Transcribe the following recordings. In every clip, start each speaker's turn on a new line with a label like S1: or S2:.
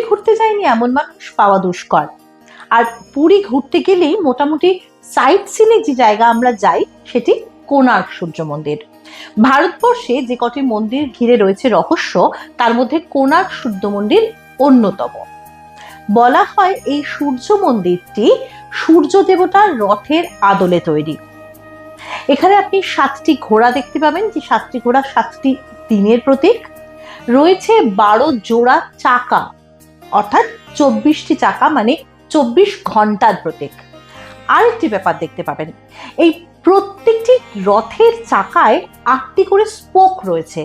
S1: ঘুরতে যায়নি এমন মানুষ পাওয়া দুষ্কর। আর পুরী ঘুরতে গেলেই মোটামুটি সাইট সিনে যে জায়গা আমরা যাই সেটি কোণার্ক সূর্য মন্দির। ভারতবর্ষে যে কটি মন্দির ঘিরে রয়েছে রহস্য, তার মধ্যে কোণার্ক সূর্য মন্দির অন্যতম। বলা হয় এই সূর্য মন্দিরটি সূর্য দেবতার রথের আদলে তৈরি। এখানে আপনি 7টি ঘোড়া দেখতে পাবেন, যে 7টি ঘোড়া 7টি দিনের প্রতীক। রয়েছে 12 জোড়া চাকা, অর্থাৎ 24টি চাকা, মানে 24 ঘন্টার প্রতীক। আরেকটি ব্যাপার দেখতে পাবেন, এই প্রত্যেকটি রথের চাকায় 8টি করে স্পোক রয়েছে,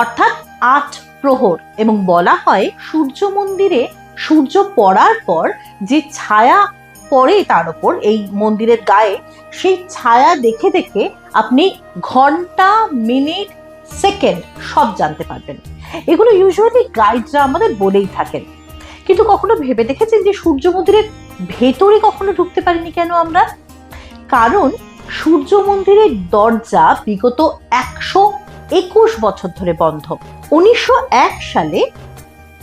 S1: অর্থাৎ 8 প্রহর। এবং বলা হয় সূর্য মন্দিরে সূর্য পড়ার পর যে ছায়া পড়ে তার উপর, এই মন্দিরের গায়ে, সেই ছায়া দেখে দেখে আপনি ঘন্টা, মিনিট, সেকেন্ড সব জানতে পারবেন। এগুলো ইউজুয়ালি গাইডরা আমাদের বলেই থাকেন। কিন্তু কখনো ভেবে দেখেছেন যে সূর্য মন্দিরের ভেতরে কখনো ঢুকতে পারিনি কেন আমরা? কারণ সূর্য মন্দিরের দরজা বিগত 121 বছর ধরে বন্ধ। 1901 সালে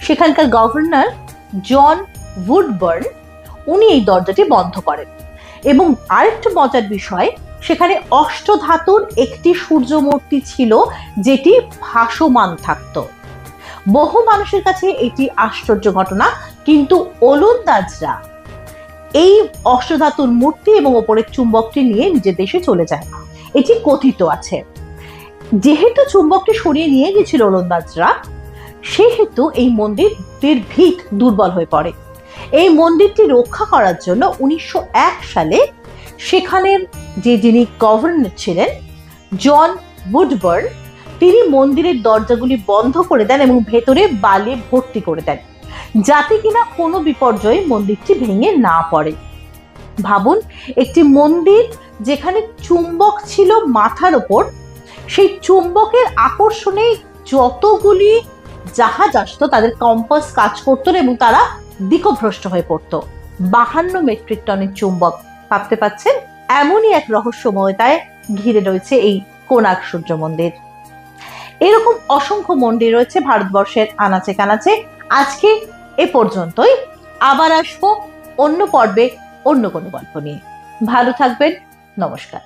S1: সেখানকার গভর্নর জন উডবার্ন উনি এই দরজাটি বন্ধ করেন। এবং আরেকটা মজার বিষয়, সেখানে অষ্টধাতুর একটি সূর্য মূর্তি ছিল যেটি ভাসমান থাকত। বহু মানুষের কাছে এটি আশ্চর্য ঘটনা, কিন্তু ওলন্দাজরা এই অষ্টধাতুর মূর্তি এবং ওপরের চুম্বকটি নিয়ে নিজের দেশে চলে যায়, এটি কথিত আছে। যেহেতু চুম্বকটি সরিয়ে নিয়ে গেছিল ওলন্দাজরা, সেহেতু এই মন্দিরটির ভিত দুর্বল হয়ে পড়ে। এই মন্দিরটি রক্ষা করার জন্য 1901 সালে সেখানের যিনি গভর্নর ছিলেন জন উডবার্ন, তিনি মন্দিরের দরজাগুলি বন্ধ করে দেন এবং ভেতরে বালি ভর্তি করে দেন, যাতে কিনা কোনো বিপর্যয়ে মন্দিরটি ভেঙে না পড়ে। ভাবুন, একটি মন্দির যেখানে চুম্বক ছিল মাথার ওপর, সেই চুম্বকের আকর্ষণে যতগুলি জাহাজ আসতো তাদের কম্পাস কাজ করতো না এবং তারা দিকভ্রষ্ট হয়ে পড়তো। 52 মেট্রিক টনের চুম্বক, ভাবতে পাচ্ছেন? এমনই এক রহস্যময়তায় ঘিরে রয়েছে এই কোণার্ক সূর্য মন্দির। এরকম অসংখ্য মন্দির রয়েছে ভারতবর্ষের আনাচে কানাচে। আজকে এ পর্যন্তই। আবার আসবো অন্য পর্বে অন্য কোনো গল্প নিয়ে। ভালো থাকবেন। নমস্কার।